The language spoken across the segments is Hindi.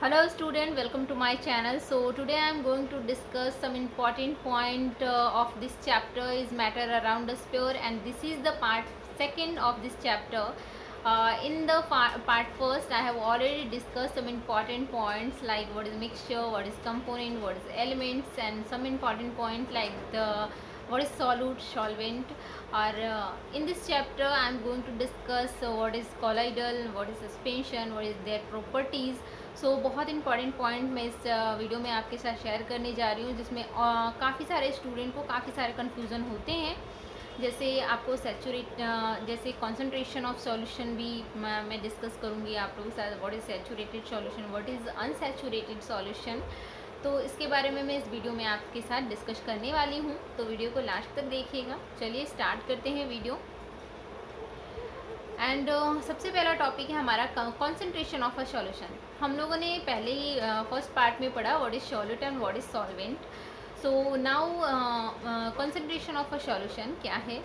Hello student, welcome to my channel. So today I am going to discuss some important point of this chapter is matter around the sphere, and this is the part second of this chapter. In the part first I have already discussed some important points like what is mixture, what is component, what is elements, and some important point like the what is solute, solvent. Or in this chapter I am going to discuss what is colloidal, what is suspension, what is their properties. बहुत इंपॉर्टेंट पॉइंट मैं इस वीडियो में आपके साथ शेयर करने जा रही हूँ, जिसमें काफ़ी सारे स्टूडेंट को काफ़ी सारे कन्फ्यूज़न होते हैं। जैसे आपको जैसे कॉन्सेंट्रेशन ऑफ सॉल्यूशन भी मैं डिस्कस करूँगी आप लोगों के साथ। What is saturated solution, what is unsaturated solution, तो इसके बारे में मैं इस वीडियो में आपके साथ डिस्कस करने वाली हूँ। तो वीडियो को लास्ट तक देखिएगा। चलिए स्टार्ट करते हैं वीडियो। एंड सबसे पहला टॉपिक है हमारा कॉन्सेंट्रेशन ऑफ अ सॉल्यूशन। हम लोगों ने पहले ही फर्स्ट पार्ट में पढ़ा what is solute and what is solvent. So now concentration of a solution क्या है।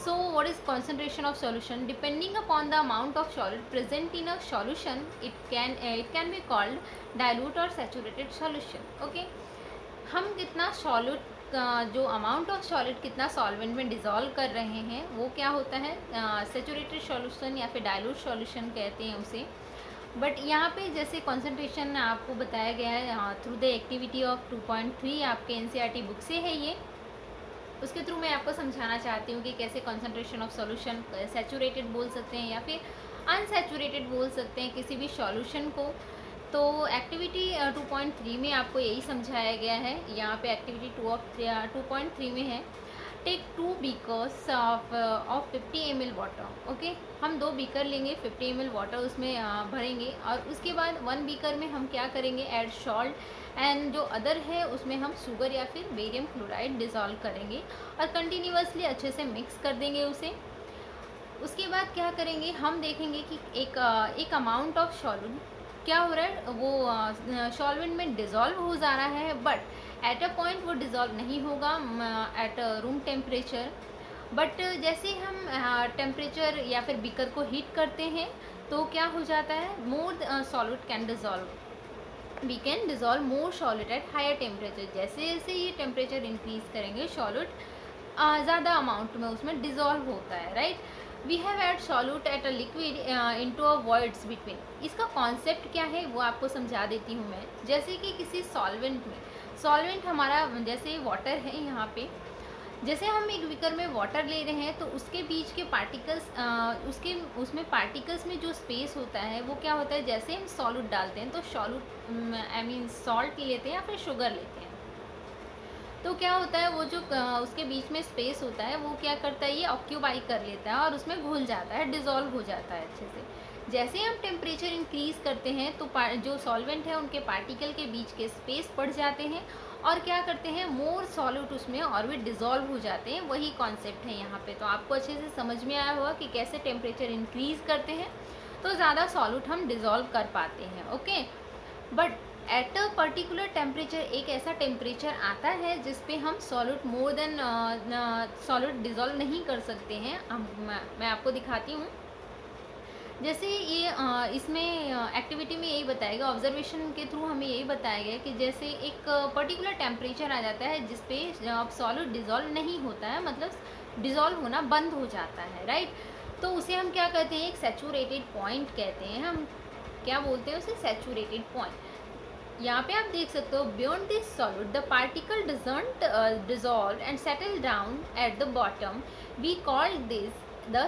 So what is concentration of solution? Depending upon the amount of solute present in a solution it can be called dilute और सैचुरेटेड सॉल्यूशन। ओके, हम कितना सॉल्यूट जो अमाउंट ऑफ सॉलिड कितना सॉल्वेंट में डिज़ोल्व कर रहे हैं वो क्या होता है, सैचुरेटेड सॉल्यूशन या फिर डाइल्यूट सॉल्यूशन कहते हैं उसे। बट यहाँ पे जैसे कॉन्सेंट्रेशन आपको बताया गया है थ्रू द एक्टिविटी ऑफ 2.3 आपके एनसीईआरटी बुक से है ये। उसके थ्रू मैं आपको समझाना चाहती हूँ कि कैसे कॉन्सेंट्रेशन ऑफ सॉल्यूशन सैचुरेटेड बोल सकते हैं या फिर अनसैचुरेटेड बोल सकते हैं किसी भी सॉल्यूशन को। तो एक्टिविटी 2.3 में आपको यही समझाया गया है। यहाँ पे एक्टिविटी 2.3 में है take 2 beakers of 50 ml water. Okay, हम 2 बीकर लेंगे, 50 ml वाटर उसमें भरेंगे और उसके बाद 1 बीकर में हम क्या करेंगे, ऐड सॉल्ट, एंड जो अदर है उसमें हम शुगर या फिर बेरियम क्लोराइड डिज़ोल्व करेंगे और कंटिन्यूसली अच्छे से मिक्स कर देंगे उसे। उसके बाद क्या करेंगे, हम देखेंगे कि एक अमाउंट ऑफ सॉल्यूट क्या हो रहा है, वो सॉल्वेंट में डिज़ोल्व हो जा रहा है, बट एट अ पॉइंट वो डिज़ोल्व नहीं होगा एट रूम टेम्परेचर। बट जैसे हम टेम्परेचर या फिर बीकर को हीट करते हैं तो क्या हो जाता है, more solute can dissolve, we can dissolve more solute at higher temperature. जैसे जैसे ये टेम्परेचर इंक्रीज़ करेंगे सॉल्यूट ज़्यादा अमाउंट में उसमें डिज़ोल्व होता है, right. We have add solute at a liquid into a voids between. इसका कॉन्सेप्ट क्या है वो आपको समझा देती हूँ मैं। जैसे कि किसी सॉल्वेंट में, सॉल्वेंट हमारा जैसे वाटर है, यहाँ पे जैसे हम एक बीकर में वाटर ले रहे हैं तो उसके बीच के पार्टिकल्स उसमें पार्टिकल्स में जो स्पेस होता है वो क्या होता है, जैसे हम सॉल्यूट डालते हैं तो सॉल्यूट आई मीन सॉल्ट लेते हैं या फिर शुगर लेते हैं तो क्या होता है, वो जो उसके बीच में स्पेस होता है वो क्या करता है, ये ऑक्यूपाई कर लेता है और उसमें घुल जाता है, डिज़ोल्व हो जाता है अच्छे से। जैसे ही हम टेम्परेचर इंक्रीज़ करते हैं तो जो सॉल्वेंट है उनके पार्टिकल के बीच के स्पेस बढ़ जाते हैं और क्या करते हैं, मोर सॉल्यूट उसमें और भी डिज़ोल्व हो जाते हैं। वही कॉन्सेप्ट है यहाँ पे। तो आपको अच्छे से समझ में आया होगा कि कैसे टेम्परेचर इंक्रीज़ करते हैं तो ज़्यादा सॉल्यूट हम डिज़ोल्व कर पाते हैं। Okay, but at a particular temperature एक ऐसा टेम्परेचर आता है जिस पे हम solute more than solute dissolve नहीं कर सकते हैं। मैं आपको दिखाती हूँ। जैसे ये इसमें एक्टिविटी में यही बताया गया, ऑब्जर्वेशन के थ्रू हमें यही बताया गया कि जैसे एक पर्टिकुलर टेम्परेचर आ जाता है जिस पे अब सॉल्यूट डिज़ोल्व नहीं होता है, मतलब डिज़ोल्व होना बंद हो जाता है, राइट। तो उसे हम क्या कहते हैं, एक सैचुरेटेड पॉइंट कहते हैं। हम क्या बोलते हैं उसे, सैचुरेटेड पॉइंट। यहाँ पे आप देख सकते हो, beyond this solute the particle doesn't dissolve and settle down at the bottom, we call this the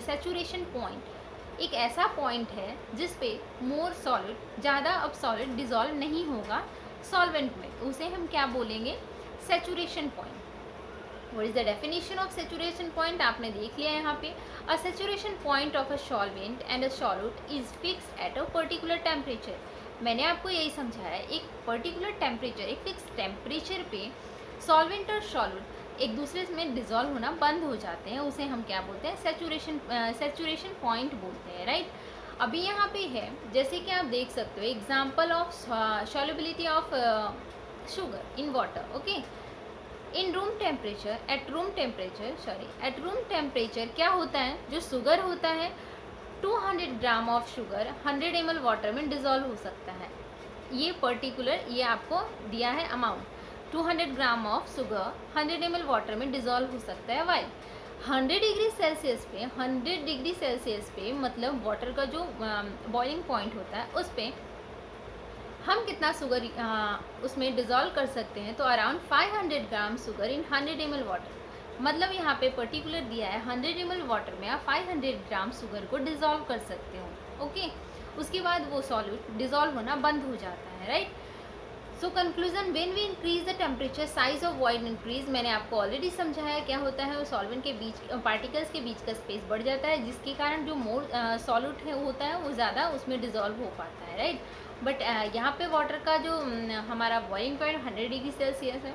saturation point. एक ऐसा पॉइंट है जिस पे मोर सॉलिड, ज़्यादा अब सॉलिड डिजॉल्व नहीं होगा सॉल्वेंट में, उसे हम क्या बोलेंगे, saturation point. What is the definition of saturation point? आपने देख लिया यहाँ पे, a saturation point of a solvent and a solute is fixed at a particular temperature। मैंने आपको यही समझाया, एक पर्टिकुलर टेम्परेचर, एक फिक्स टेम्परेचर पे सॉल्वेंट और सॉल्यूट एक दूसरे में डिजॉल्व होना बंद हो जाते हैं, उसे हम क्या बोलते हैं, सैचुरेशन पॉइंट बोलते हैं, राइट। अभी यहाँ पे है, जैसे कि आप देख सकते हो, example of solubility of sugar in water. Okay, in room temperature, at room temperature क्या होता है, जो शुगर होता है 200 gram of sugar 100 ml water में डिज़ोल्व हो सकता है। ये पर्टिकुलर ये आपको दिया है amount 200 gram of sugar 100 ml water में डिज़ोल्व हो सकता है। वाई 100 डिग्री सेल्सियस पे 100 डिग्री सेल्सियस पे मतलब वाटर का जो बॉइलिंग पॉइंट होता है उस पर हम कितना शुगर उसमें डिज़ोल्व कर सकते हैं, तो around 500 gram sugar in 100 ml water. मतलब यहाँ पे पर्टिकुलर दिया है 100 ml वाटर में आप 500 ग्राम शुगर को डिज़ोल्व कर सकते हो। ओके, उसके बाद वो सॉल्यूट डिज़ोल्व होना बंद हो जाता है, right. So conclusion, when we increase the temperature size of void increase, मैंने आपको ऑलरेडी समझाया क्या होता है, वो सॉल्वेंट के बीच पार्टिकल्स के बीच का स्पेस बढ़ जाता है, जिसके कारण जो मोर सॉल्यूट है होता है वो ज़्यादा उसमें डिज़ोल्व हो पाता है, राइट। बट यहाँ पे वाटर का जो हमारा बॉइलिंग पॉइंट 100 डिग्री सेल्सियस है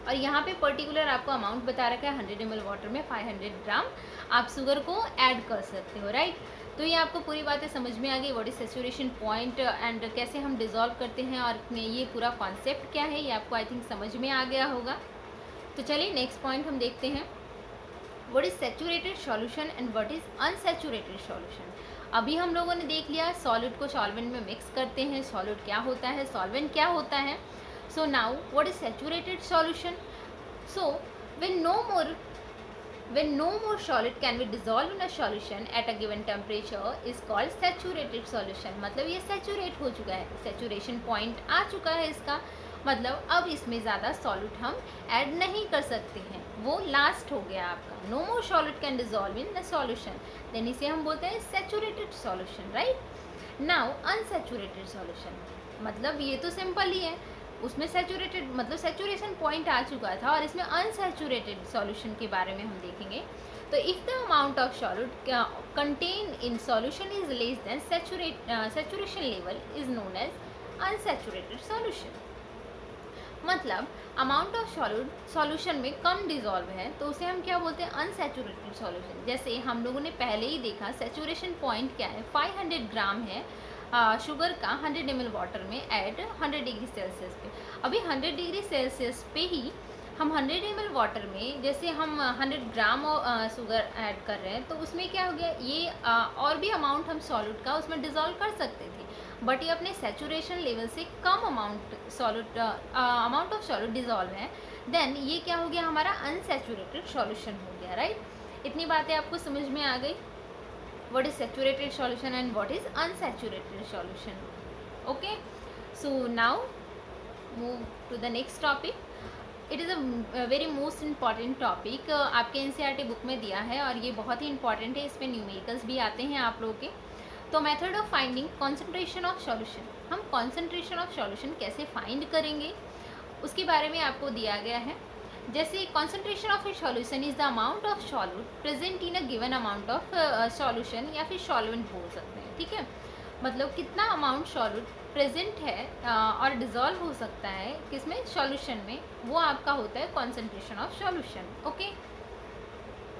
और यहाँ पे पर्टिकुलर आपको अमाउंट बता रखा है 100 ml वाटर में 500 ग्राम आप शुगर को ऐड कर सकते हो, राइट। तो ये आपको पूरी बातें समझ में आ गई, what is saturation point and कैसे हम डिज़ोल्व करते हैं और ये पूरा कॉन्सेप्ट क्या है, ये आपको आई थिंक समझ में आ गया होगा। तो चलिए नेक्स्ट पॉइंट हम देखते हैं, what is saturated solution and what is unsaturated solution. अभी हम लोगों ने देख लिया सॉलिड को सॉल्वेंट में मिक्स करते हैं, सॉलिड क्या होता है, सॉल्वेंट क्या होता है। So now what is saturated solution. So when no more solid can be dissolved in a solution at a given temperature is called saturated solution। मतलब ये सैचुरेट हो चुका है, सैचुरेशन पॉइंट आ चुका है इसका, मतलब अब इसमें ज़्यादा सॉल्यूट हम ऐड नहीं कर सकते हैं, वो लास्ट हो गया आपका। No more solute can dissolve in the solution, then इसे हम बोलते हैं saturated solution, right. Now unsaturated solution, मतलब ये तो सिंपल ही है, उसमें सैचुरेटेड मतलब सैचुरेशन पॉइंट आ चुका था और इसमें अनसैचुरेटेड सॉल्यूशन के बारे में हम देखेंगे। तो if the amount of solute contain in solution is less than saturation level is known as unsaturated solution. मतलब अमाउंट ऑफ सॉल्यूट सॉल्यूशन में कम डिजॉल्व है तो उसे हम क्या बोलते हैं, अनसैचुरेटेड सॉल्यूशन। जैसे हम लोगों ने पहले ही देखा सैचुरेशन पॉइंट क्या है, 500 ग्राम है शुगर का 100 ml वाटर में ऐड 100 डिग्री सेल्सियस पे। अभी 100 डिग्री सेल्सियस पे ही हम 100 ml वाटर में जैसे हम 100 ग्राम शुगर ऐड कर रहे हैं तो उसमें क्या हो गया, ये और भी अमाउंट हम सॉल्यूट का उसमें डिज़ोल्व कर सकते थे, बट ये अपने सैचुरेशन लेवल से कम अमाउंट ऑफ सॉल्यूट डिज़ोल्व है, देन ये क्या हो गया, हमारा अनसैचुरेटेड सॉल्यूशन हो गया, राइट। इतनी बातें आपको समझ में आ गई, what is saturated solution and what is unsaturated solution। okay, so now move to the next topic। it is a very most important topic, आपके NCERT बुक में दिया है और ये बहुत ही इंपॉर्टेंट है, इसमें न्यूमेरिकल्स भी आते हैं आप लोगों के। तो method of finding concentration of solution, हम कॉन्सेंट्रेशन ऑफ सॉल्यूशन कैसे फाइंड करेंगे उसके बारे में आपको दिया गया है। जैसे concentration of A solution is the amount of solute present in a given amount of solution या फिर सॉल्वेंट बोल सकते हैं, ठीक है। मतलब कितना अमाउंट सॉल्यूट प्रेजेंट है और डिज़ोल्व हो सकता है किसमें, सॉल्यूशन में, वो आपका होता है कॉन्सेंट्रेशन ऑफ सॉल्यूशन। ओके,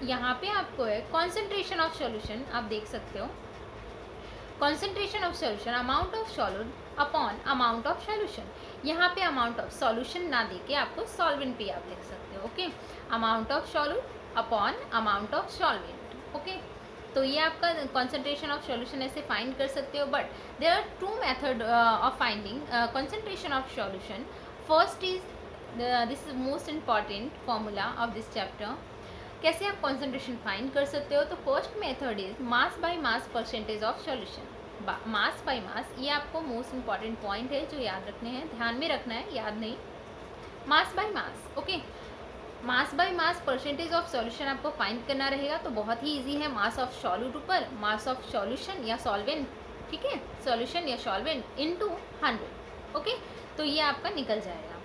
यहाँ पे आपको है कॉन्सेंट्रेशन ऑफ सॉल्यूशन, आप देख सकते हो concentration of solution amount of solute upon amount of solution. यहाँ पे अमाउंट ऑफ सॉल्यूशन ना देके आपको सॉल्वेंट पे आप लिख सकते हो, okay, amount of solute upon amount of solvent. Okay, तो ये आपका कॉन्सेंट्रेशन ऑफ सॉल्यूशन ऐसे फाइंड कर सकते हो, but there are two method of finding concentration of solution. First is this is most important formula of this chapter, कैसे आप कॉन्सेंट्रेशन फाइंड कर सकते हो। तो first method is mass by mass percentage of solution. Mass by mass, ये आपको मोस्ट इंपॉर्टेंट पॉइंट है जो याद रखने हैं, ध्यान में रखना है, याद नहीं। मास by mass, okay, mass by mass percentage of solution आपको फाइंड करना रहेगा, तो बहुत ही इजी है, मास ऑफ सॉल्यूट ऊपर मास ऑफ सॉल्यूशन या सॉल्वेंट, ठीक है, सॉल्यूशन या सॉल्वेंट इनटू 100। ओके, तो ये आपका निकल जाएगा,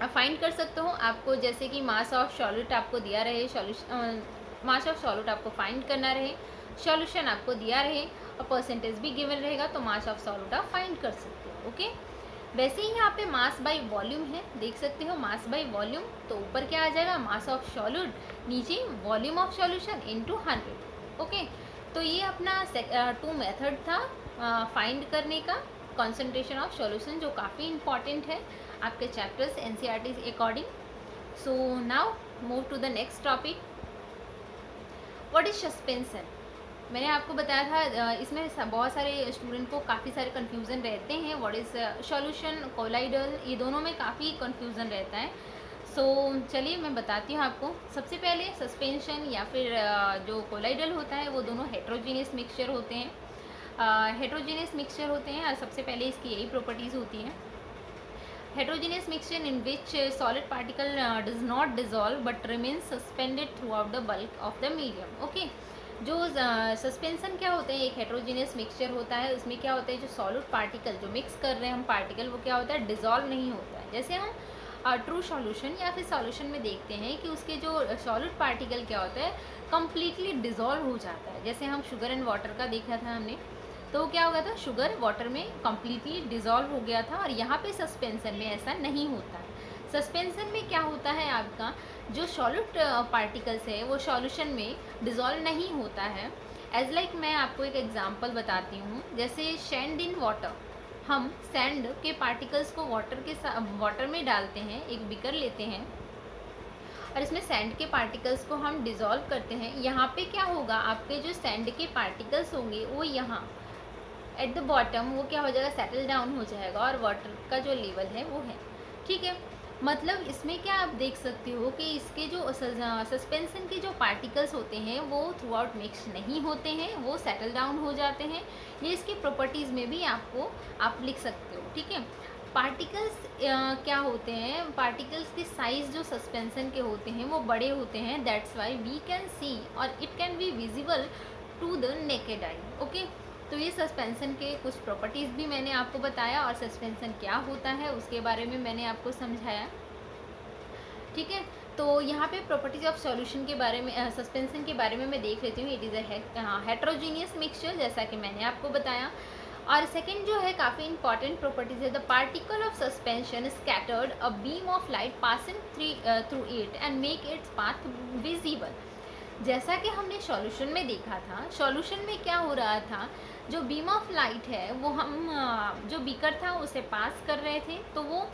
आप फाइंड कर सकते हो। आपको जैसे कि मास ऑफ सॉल्यूट आपको दिया रहे, मास ऑफ सॉल्यूट आपको फाइंड करना रहे, सॉल्यूशन आपको दिया रहे और परसेंटेज भी गिवन रहेगा, तो मास ऑफ सॉल्यूट आप फाइंड कर सकते हो। ओके, वैसे ही यहाँ पे मास बाय वॉल्यूम है, देख सकते हो मास बाय वॉल्यूम, तो ऊपर क्या आ जाएगा, मास ऑफ सॉल्यूट, नीचे volume of solution into 100। Okay, तो ये अपना टू मेथड था फाइंड करने का कॉन्सेंट्रेशन ऑफ सॉल्यूशन, जो काफ़ी इंपॉर्टेंट है आपके chapters NCERT according. So now move to the next topic, what is suspension. मैंने आपको बताया था इसमें बहुत सारे स्टूडेंट को काफ़ी सारे कन्फ्यूज़न रहते हैं। व्हाट इज़ सॉल्यूशन, कोलाइडल, ये दोनों में काफ़ी कन्फ्यूज़न रहता है। सो चलिए मैं बताती हूँ आपको। सबसे पहले सस्पेंशन या फिर जो कोलाइडल होता है वो दोनों हेट्रोजीनियस मिक्सचर होते हैं। हेट्रोजीनियस मिक्सचर होते हैं और सबसे पहले इसकी यही प्रॉपर्टीज़ होती हैं। heterogeneous mixture in which solid particle does not dissolve but remains suspended throughout the bulk of the medium. Okay, जो सस्पेंसन क्या होते हैं, एक हेट्रोजीनियस मिक्सचर होता है। उसमें क्या होता है, जो सॉलिड पार्टिकल जो मिक्स कर रहे हैं हम पार्टिकल, वो क्या होता है, डिजॉल्व नहीं होता है। जैसे हम ट्रू सॉल्यूशन या फिर सॉल्यूशन में देखते हैं कि उसके जो सॉलिड पार्टिकल क्या होता है, कम्प्लीटली डिजॉल्व हो जाता है। जैसे हम शुगर एंड वाटर का देखा था हमने, तो क्या हो गया था, शुगर वाटर में कम्प्लीटली डिज़ोल्व हो गया था। और यहाँ पे सस्पेंसन में ऐसा नहीं होता है। सस्पेंसन में क्या होता है, आपका जो सॉलिड पार्टिकल्स है वो सॉल्यूशन में डिज़ोल्व नहीं होता है। एज लाइक मैं आपको एक एग्जांपल बताती हूँ। जैसे सैंड इन वाटर, हम सैंड के पार्टिकल्स को वाटर में डालते हैं, एक बीकर लेते हैं और इसमें सैंड के पार्टिकल्स को हम डिज़ोल्व करते हैं। यहाँ पे क्या होगा, आपके जो सैंड के पार्टिकल्स होंगे वो यहाँ एट द बॉटम वो क्या हो जाएगा, सेटल डाउन हो जाएगा और वाटर का जो लेवल है वो है। ठीक है, मतलब इसमें क्या आप देख सकते हो कि इसके जो सस्पेंसन के जो पार्टिकल्स होते हैं वो थ्रू आउट मिक्स नहीं होते हैं, वो सेटल डाउन हो जाते हैं। ये इसकी प्रॉपर्टीज़ में भी आप लिख सकते हो। ठीक है, पार्टिकल्स क्या होते हैं, पार्टिकल्स के साइज़ जो सस्पेंसन के होते हैं वो बड़े होते हैं। That's why we can see और it can be visible to the naked eye. Okay, तो ये सस्पेंसन के कुछ प्रॉपर्टीज़ भी मैंने आपको बताया और सस्पेंसन क्या होता है उसके बारे में मैंने आपको समझाया। ठीक है, तो यहाँ पे प्रॉपर्टीज ऑफ सॉल्यूशन के बारे में, सस्पेंसन के बारे में मैं देख लेती हूँ। इट इज़ हेट्रोजीनियस मिक्सचर, जैसा कि मैंने आपको बताया। और सेकंड जो है काफ़ी इंपॉर्टेंट प्रॉपर्टीज है, the particle of suspension scattered a beam of light passing through it and make its path visible. जैसा कि हमने सॉल्यूशन में देखा था, सॉल्यूशन में क्या हो रहा था, जो बीम ऑफ लाइट है वो हम जो बीकर था उसे पास कर रहे थे, तो वो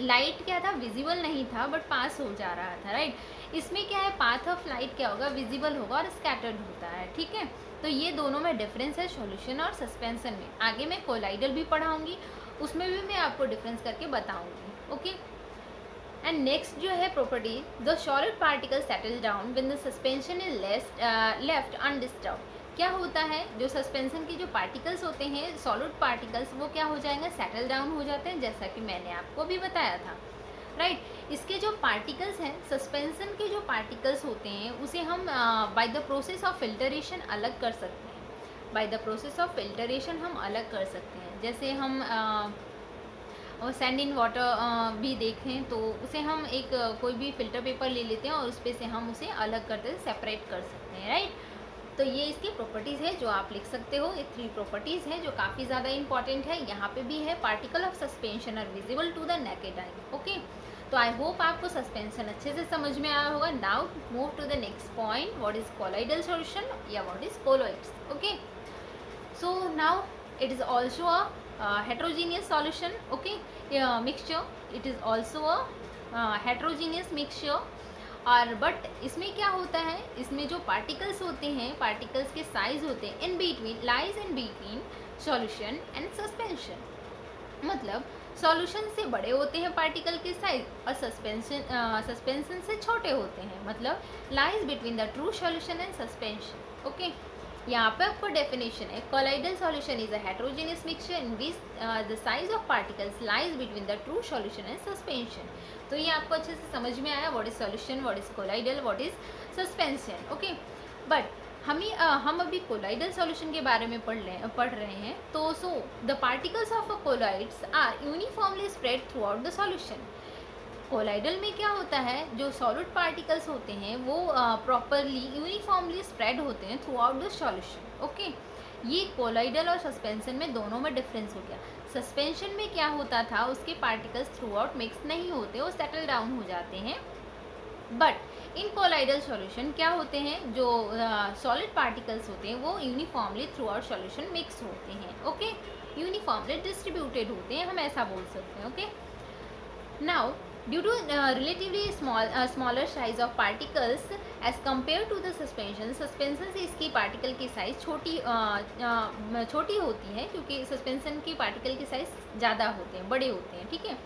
लाइट क्या था, विजिबल नहीं था बट पास हो जा रहा था। राइट, इसमें क्या है, पाथ ऑफ लाइट क्या होगा, विजिबल होगा और स्कैटर्ड होता है। ठीक है, तो ये दोनों में डिफरेंस है सॉल्यूशन और सस्पेंसन में। आगे मैं कोलाइडल भी पढ़ाऊँगी, उसमें भी मैं आपको डिफरेंस करके बताऊँगी। ओके, एंड नेक्स्ट जो है property, the solid particle settle down when the suspension is left undisturbed. क्या होता है, जो सस्पेंशन के जो पार्टिकल्स होते हैं, सॉलिड पार्टिकल्स, वो क्या हो जाएंगे, सेटल डाउन हो जाते हैं, जैसा कि मैंने आपको भी बताया था। राइट, इसके जो पार्टिकल्स हैं, सस्पेंशन के जो पार्टिकल्स होते हैं, उसे हम by the process of filtration अलग कर सकते हैं। By the process of filtration हम अलग कर सकते हैं। जैसे हम और सैंड इन वाटर भी देखें तो उसे हम एक कोई भी फिल्टर पेपर ले लेते हैं और उस पे से हम उसे अलग करते हैं, सेपरेट कर सकते हैं। राइट, तो ये इसकी प्रॉपर्टीज़ है जो आप लिख सकते हो। ये 3 प्रॉपर्टीज़ हैं जो काफ़ी ज़्यादा इंपॉर्टेंट है। यहाँ पे भी है, particle of suspension are visible to the naked eye. Okay, तो आई होप आपको सस्पेंशन अच्छे से समझ में आया होगा। Now move to the next point, what is colloidal solution या what is colloids. Okay, so now it is also a heterogeneous solution. Okay, mixture, it is also a heterogeneous mixture। और बट इसमें क्या होता है, इसमें जो पार्टिकल्स होते हैं, पार्टिकल्स के साइज होते हैं, in between lies in between solution and suspension. मतलब सॉल्यूशन से बड़े होते हैं पार्टिकल के साइज और सस्पेंशन से छोटे होते हैं। मतलब lies between the true solution and suspension. Okay, यहाँ पे आपको डेफिनेशन है, colloidal solution is a heterogeneous mixture in which the size of particles lies between the true solution and suspension. तो ये आपको अच्छे से समझ में आया, what is solution, what is colloidal, what is suspension. Okay, but हम अभी कोलाइडल सॉल्यूशन के बारे में पढ़ रहे हैं। तो so the particles of a colloids are uniformly spread throughout the solution. Colloidal में क्या होता है, जो सॉलिड पार्टिकल्स होते हैं वो प्रॉपरली यूनिफॉर्मली स्प्रेड होते हैं through out the solution. Okay, ये कोलाइडल और सस्पेंशन में दोनों में डिफरेंस हो गया। सस्पेंशन में क्या होता था, उसके पार्टिकल्स थ्रू आउट मिक्स नहीं होते, वो सेटल डाउन हो जाते हैं। बट इन कोलाइडल सॉल्यूशन क्या होते हैं, जो सॉलिड पार्टिकल्स होते हैं वो uniformly through out solution mix होते हैं। ओके, यूनिफॉर्मली डिस्ट्रीब्यूटेड होते हैं, हम ऐसा बोल सकते हैं। Okay, now due to relatively smaller size of particles as compare to the suspension, suspension से इसकी पार्टिकल की साइज़ छोटी होती है, क्योंकि सस्पेंशन की पार्टिकल की साइज़ ज़्यादा होते हैं, बड़े होते हैं, ठीक है।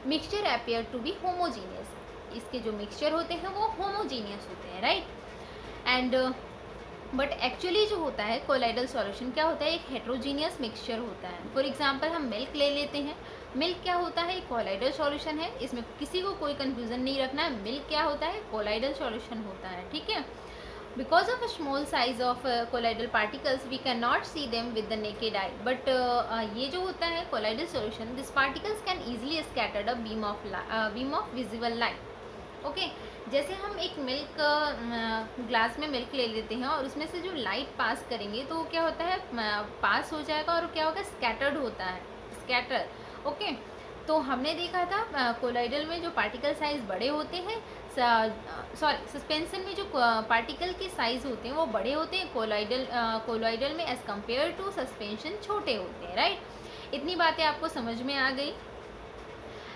Mixture appear to be homogeneous, इसके जो मिक्सचर होते हैं वो होमोजीनियस होते हैं, राइट। एंड बट एक्चुअली जो होता है कोलाइडल सॉल्यूशन क्या होता है, एक हेट्रोजीनियस मिक्सचर होता है। फॉर एग्जांपल हम मिल्क ले लेते हैं, मिल्क क्या होता है, एक कोलाइडल सॉल्यूशन है, इसमें किसी को कोई कंफ्यूजन नहीं रखना है, मिल्क क्या होता है, कोलाइडल सॉल्यूशन होता है, ठीक है। Because of a small size of colloidal particles we can not see them with the naked eye, but ये जो होता है colloidal solution, this particles can easily scattered a beam of visible light, okay. जैसे हम एक मिल्क ग्लास में मिल्क ले लेते हैं और उसमें से जो लाइट पास करेंगे तो क्या होता है, पास हो जाएगा और क्या होगा, स्कैटर्ड होता है, स्कैटर, ओके। तो हमने देखा था कोलाइडल में जो पार्टिकल साइज बड़े होते हैं, सॉरी सस्पेंशन में जो पार्टिकल के साइज होते हैं वो बड़े होते हैं, कोलाइडल में एज कम्पेयर टू सस्पेंशन छोटे होते हैं, राइट। इतनी बातें आपको समझ में आ गई।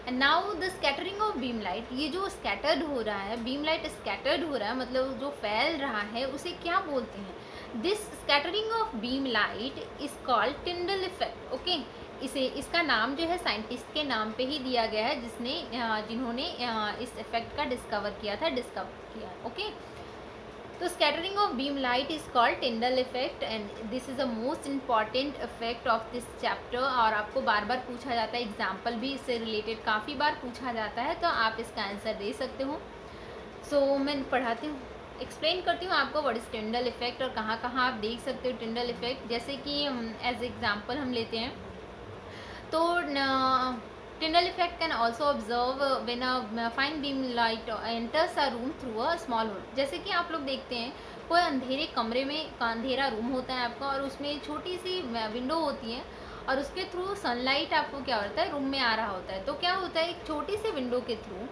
Now the scattering of beam light, ये जो स्कैटर्ड हो रहा है, बीम लाइट स्कैटर्ड हो रहा है, मतलब जो फैल रहा है उसे क्या बोलते हैं, this scattering of beam light is called Tyndall effect, okay. इसका नाम जो है साइंटिस्ट के नाम पे ही दिया गया है, जिन्होंने इस इफेक्ट का डिस्कवर किया, ओके। तो scattering of beam light is called Tyndall effect and this is the most important effect of this chapter. और आपको बार बार पूछा जाता है, एग्जाम्पल भी इससे रिलेटेड काफ़ी बार पूछा जाता है, तो आप इसका आंसर दे सकते हो। सो मैं पढ़ाती हूँ, एक्सप्लेन करती हूँ आपको व्हाट इज़ टिंडल इफेक्ट और कहाँ कहाँ आप देख सकते हो टिंडल इफेक्ट। जैसे कि एज एग्जाम्पल हम लेते हैं तो Tyndall effect can also observe when a fine beam light enters a room through a small hole। जैसे कि आप लोग देखते हैं कोई अंधेरे कमरे में, अंधेरा रूम होता है आपका और उसमें छोटी सी विंडो होती है और उसके थ्रू सनलाइट आपको क्या होता है, रूम में आ रहा होता है। तो क्या होता है, एक छोटी सी विंडो के थ्रू,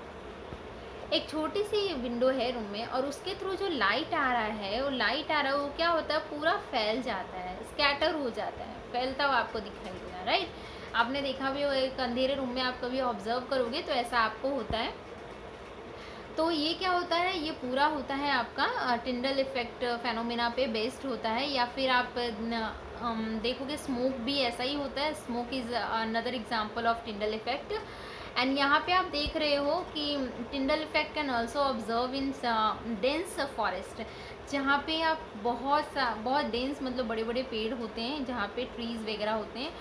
एक छोटी सी विंडो है रूम में और उसके थ्रू जो लाइट आ रहा है, वो क्या होता है, पूरा फैल जाता है, स्कैटर हो जाता है, फैलता हुआ आपको दिखाई देगा, राइट। आपने देखा भी हो, एक अंधेरे रूम में आप कभी ऑब्जर्व करोगे तो ऐसा आपको होता है। तो ये क्या होता है, ये पूरा होता है आपका टिंडल इफेक्ट फेनोमेना पे बेस्ड होता है। या फिर आप देखोगे स्मोक भी ऐसा ही होता है, smoke is another example of Tyndall effect. And यहाँ पे आप देख रहे हो कि Tyndall effect can also observe in dense forest, जहाँ पे आप बहुत डेंस मतलब बड़े बड़े पेड़ होते हैं, जहाँ पे ट्रीज़ वगैरह होते हैं,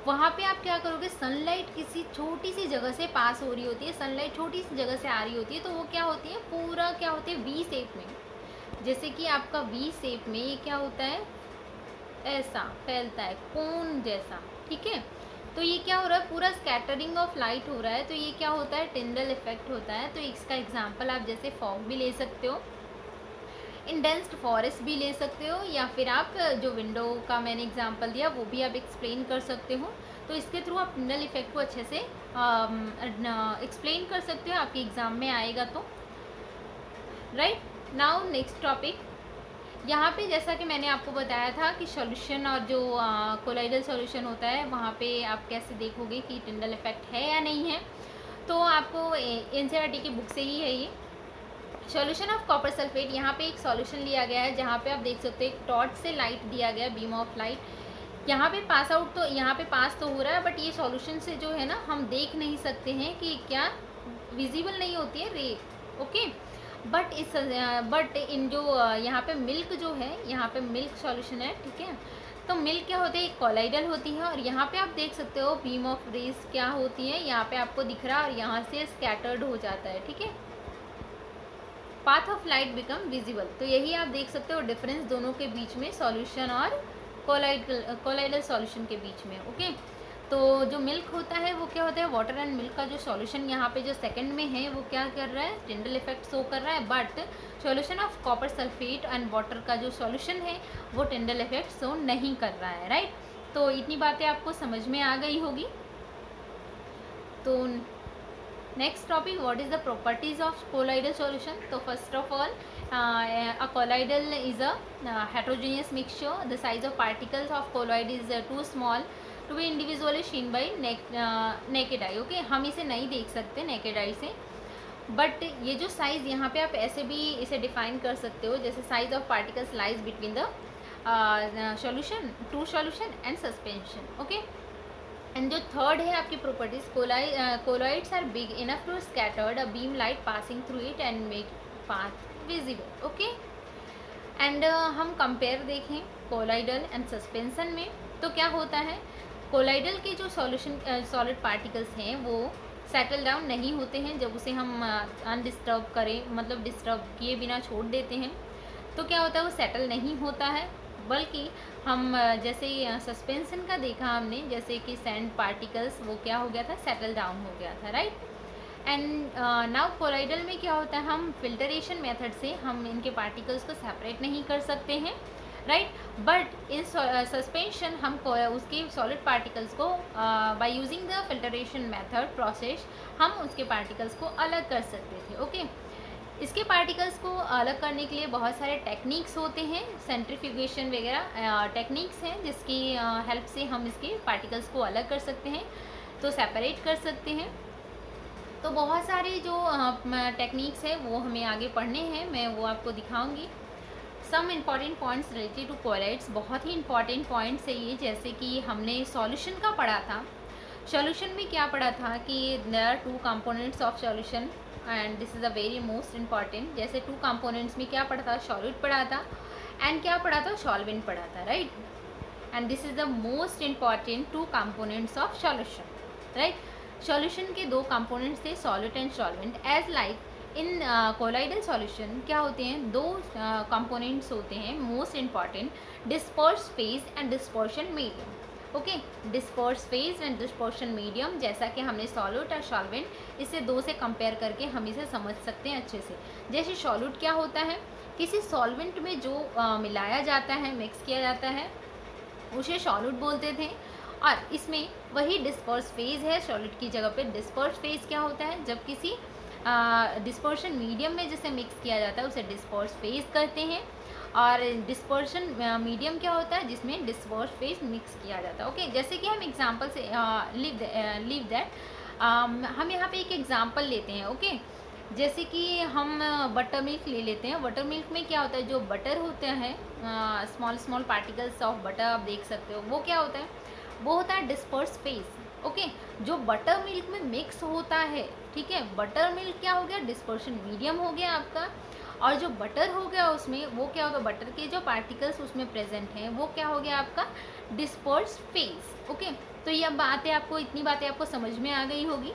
वहाँ पे आप क्या करोगे, सनलाइट किसी छोटी सी जगह से पास हो रही होती है, सनलाइट छोटी सी जगह से आ रही होती है, तो वो क्या होती है, पूरा क्या होती है, वी शेप में। जैसे कि आपका वी शेप में ये क्या होता है, ऐसा फैलता है, कोन जैसा, ठीक है। तो ये क्या हो रहा है, पूरा स्कैटरिंग ऑफ लाइट हो रहा है, तो ये क्या होता है, टिंडल इफेक्ट होता है। तो इसका एग्जाम्पल आप जैसे फॉग भी ले सकते हो, इंडेंस्ड फॉरेस्ट भी ले सकते हो, या फिर आप जो विंडो का मैंने एग्जांपल दिया वो भी आप एक्सप्लेन कर सकते हो। तो इसके थ्रू आप टिंडल इफेक्ट को अच्छे से एक्सप्लेन कर सकते हो, आपके एग्ज़ाम में आएगा तो, राइट। नाउ नेक्स्ट टॉपिक, यहाँ पे जैसा कि मैंने आपको बताया था कि सॉल्यूशन और जो कोलाइडल सॉल्यूशन होता है वहाँ पे आप कैसे देखोगे कि टिंडल इफेक्ट है या नहीं है। तो आपको एनसीईआरटी की बुक से ही है ये। सॉल्यूशन ऑफ कॉपर सल्फेट, यहाँ पे एक सॉल्यूशन लिया गया है जहाँ पे आप देख सकते हो एक टॉर्च से लाइट दिया गया है, बीम ऑफ लाइट। यहाँ पे पास आउट तो, यहाँ पे पास तो हो रहा है, बट ये सॉल्यूशन से जो है ना हम देख नहीं सकते हैं कि क्या विजिबल नहीं होती है रे, ओके। बट इन जो यहाँ पे मिल्क जो है, यहाँ पे मिल्क सॉल्यूशन है, ठीक है। तो मिल्क क्या होती है, एक कोलाइडल होती है और यहाँ पे आप देख सकते हो बीम ऑफ रेज क्या होती है, यहाँ पे आपको दिख रहा है और यहाँ से स्कैटर्ड हो जाता है, ठीक है। Path of light become visible, तो यही आप देख सकते हो डिफरेंस दोनों के बीच में, सॉल्यूशन और कोलाइडल सॉल्यूशन के बीच में, ओके। तो जो मिल्क होता है वो क्या होता है, वाटर एंड मिल्क का जो सॉल्यूशन यहाँ पे जो सेकंड में है वो क्या कर रहा है, टिंडल इफेक्ट शो कर रहा है। But solution of copper sulphate and water का जो सॉल्यूशन है वो टिंडल इफेक्ट शो नहीं कर रहा है, राइट। तो इतनी बातें आपको समझ में आ गई होगी। तो next topic, what is the properties of colloidal solution. तो first of all, a colloidal is a heterogeneous mixture. The size of particles of colloid is too small to be individually seen by naked eye, okay। हम इसे नहीं देख सकते naked eye से। बट ये जो साइज़ यहाँ पे आप ऐसे भी इसे डिफाइन कर सकते हो, जैसे size of particles lies between the solution, true solution and suspension. Okay, and जो थर्ड है आपकी properties, colloids are big enough to scattered a beam light passing through it and make path visible. Okay, and हम कंपेयर देखें कोलाइडल एंड सस्पेंशन में, तो क्या होता है, कोलाइडल के जो सॉल्यूशन सॉलिड पार्टिकल्स हैं वो सेटल डाउन नहीं होते हैं जब उसे हम अनडिस्टर्ब करें, मतलब डिस्टर्ब किए बिना छोड़ देते हैं, तो क्या होता है वो सेटल नहीं होता है, बल्कि हम जैसे सस्पेंशन का देखा हमने, जैसे कि सैंड पार्टिकल्स, वो क्या हो गया था, सेटल डाउन हो गया था, राइट। एंड नाउ कोलाइडल में क्या होता है, हम फिल्टरेशन मेथड से हम इनके पार्टिकल्स को सेपरेट नहीं कर सकते हैं, राइट। बट इन सस्पेंशन हम उसके सॉलिड पार्टिकल्स को by using the filtration method process हम उसके पार्टिकल्स को अलग कर सकते थे। ओके, इसके पार्टिकल्स को अलग करने के लिए बहुत सारे टेक्निक्स होते हैं, सेंट्रीफ्यूगेशन वगैरह टेक्निक्स हैं जिसकी हेल्प से हम इसके पार्टिकल्स को अलग कर सकते हैं, तो सेपरेट कर सकते हैं। तो बहुत सारे जो टेक्निक्स है वो हमें आगे पढ़ने हैं, मैं वो आपको दिखाऊंगी। Some important points related to colloids, बहुत ही इंपॉर्टेंट पॉइंट्स है ये, जैसे कि हमने सॉल्यूशन का पढ़ा था। सॉल्यूशन में क्या पढ़ा था कि there are two components of solution and this is a very most important. जैसे टू कंपोनेंट्स में क्या पढ़ा था, सॉल्यूट पढ़ा था एंड क्या पढ़ा था, सॉल्वेंट पढ़ा था, right. And this is the most important two components of solution, right. Solution के दो कंपोनेंट्स थे, solute and solvent. As like in colloidal solution क्या होते हैं, दो कंपोनेंट्स होते हैं most important, disperse phase and dispersion medium. Okay, disperse phase and dispersion medium, जैसा कि हमने सॉल्यूट और सॉल्वेंट, इसे दो से कंपेयर करके हम इसे समझ सकते हैं अच्छे से। जैसे सॉल्यूट क्या होता है, किसी सॉल्वेंट में जो मिलाया जाता है, मिक्स किया जाता है, उसे सॉल्यूट बोलते थे। और इसमें वही डिस्पर्स फेज है, सॉलिड की जगह पे डिस्पर्स फेज क्या होता है, जब किसी डिस्पर्शन मीडियम में जिसे मिक्स किया जाता है उसे डिस्पर्स फेज कहते हैं। और डिस्पर्शन मीडियम क्या होता है, जिसमें डिस्पर्स फेज मिक्स किया जाता है। ओके, जैसे कि हम एग्जांपल से लीव दैट हम यहाँ पे एक एग्जांपल लेते हैं। ओके, जैसे कि हम बटर मिल्क ले लेते हैं। बटर मिल्क में क्या होता है, जो बटर होता है, small small particles of butter आप देख सकते हो, वो क्या होता है, वो होता है डिस्पर्स फेज। ओके, जो बटर मिल्क में मिक्स होता है, ठीक है, बटर मिल्क क्या हो गया, डिस्पर्शन मीडियम हो गया आपका। और जो बटर हो गया उसमें, वो क्या होगा, बटर के जो पार्टिकल्स उसमें प्रेजेंट हैं वो क्या हो गया आपका, डिस्पर्स फेज। ओके, तो ये बातें आपको, इतनी बातें आपको समझ में आ गई होगी।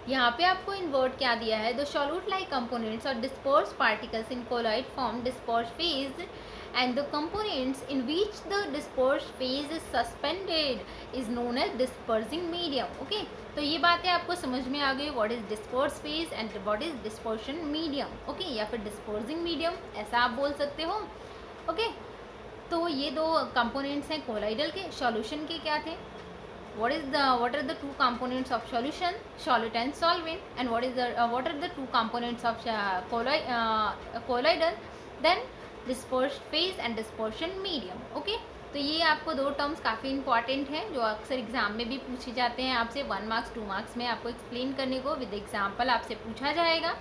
यहाँ पे आपको इन वर्ड क्या दिया है, द सॉल्यूट लाइक कंपोनेंट्स और disperse particles in colloid form disperse phase and the components in which the dispersed phase is suspended is known as dispersing medium। okay, तो ये बातें आपको समझ में आ गई, what is dispersed phase and what is dispersion medium। okay, या फिर dispersing medium ऐसा आप बोल सकते हो। okay, तो ये दो कंपोनेंट्स हैं कोलाइडल के। सॉल्यूशन के क्या थे, what are the two components of solution, solute and solvent, and what are the two components of colloidal, then dispersed phase and dispersion medium. Okay, तो ये आपको दो टर्म्स काफ़ी इंपॉर्टेंट हैं जो अक्सर एग्जाम में भी पूछे जाते हैं आपसे, 1 मार्क्स 2 मार्क्स में आपको एक्सप्लेन करने को विद एग्जाम्पल आपसे पूछा जाएगा,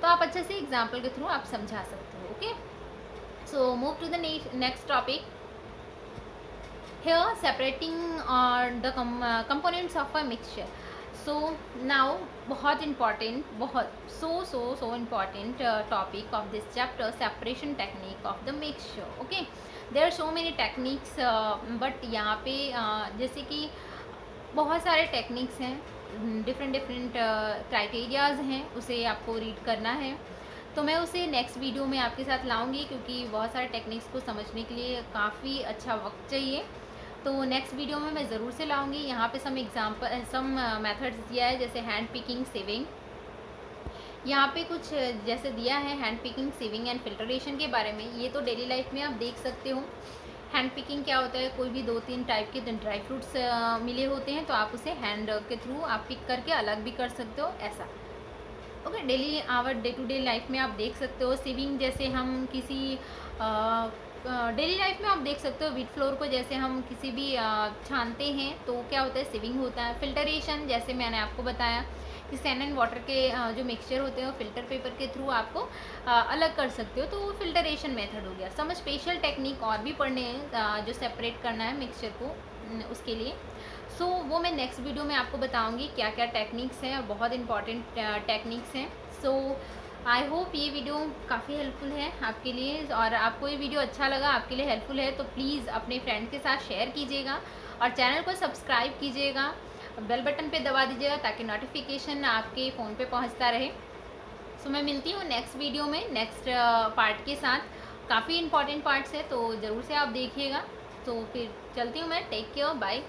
तो आप अच्छे से एग्जाम्पल के थ्रू आप समझा सकते हो। Okay, so move to the next topic. Here separating the components of a mixture. So now बहुत इम्पॉर्टेंट, बहुत so important topic of this chapter, separation technique of the mixture. Okay, there are so many techniques, but यहाँ पे जैसे कि बहुत सारे टेक्निक्स हैं, डिफरेंट क्राइटेरियाज हैं, उसे आपको रीड करना है, तो मैं उसे नेक्स्ट वीडियो में आपके साथ लाऊंगी, क्योंकि बहुत सारे टेक्निक्स को समझने के लिए काफ़ी अच्छा वक्त चाहिए, तो नेक्स्ट वीडियो में मैं ज़रूर से लाऊंगी। यहाँ पे सम मेथड्स दिया है, जैसे हैंड पिकिंग, सिविंग, यहाँ पे कुछ जैसे दिया है hand picking, swimming and filtration के बारे में। ये तो डेली लाइफ में आप देख सकते हो। हैंड पिकिंग क्या होता है, कोई भी 2-3 टाइप के ड्राई फ्रूट्स मिले होते हैं, तो आप उसे हैंड के थ्रू आप पिक करके अलग भी कर सकते हो, ऐसा। Okay, day to day life में आप देख सकते हो। सिविंग जैसे हम किसी डेली लाइफ में आप देख सकते हो, व्हीट फ्लोर को जैसे हम किसी भी छानते हैं तो क्या होता है, सिविंग होता है। फिल्टरेशन जैसे मैंने आपको बताया कि सैंड एंड वाटर के जो मिक्सचर होते हैं वो फिल्टर पेपर के थ्रू आपको अलग कर सकते हो, तो वो फिल्टरेशन मेथड हो गया। सम स्पेशल टेक्निक और भी पढ़ने हैं जो सेपरेट करना है मिक्सचर को उसके लिए। सो वो मैं नेक्स्ट वीडियो में आपको बताऊंगी क्या क्या टेक्निक्स हैं और बहुत इंपॉर्टेंट टेक्निक्स हैं। सो आई होप ये वीडियो काफ़ी हेल्पफुल है आपके लिए, और आपको ये वीडियो अच्छा लगा, आपके लिए हेल्पफुल है, तो प्लीज़ अपने फ्रेंड्स के साथ शेयर कीजिएगा और चैनल को सब्सक्राइब कीजिएगा, बेल बटन पे दबा दीजिएगा ताकि नोटिफिकेशन आपके फ़ोन पे पहुंचता रहे। सो मैं मिलती हूँ नेक्स्ट वीडियो में नेक्स्ट पार्ट के साथ। काफ़ी इंपॉर्टेंट पार्ट्स है तो ज़रूर से आप देखिएगा। तो फिर चलती हूँ मैं, टेक केयर, बाय।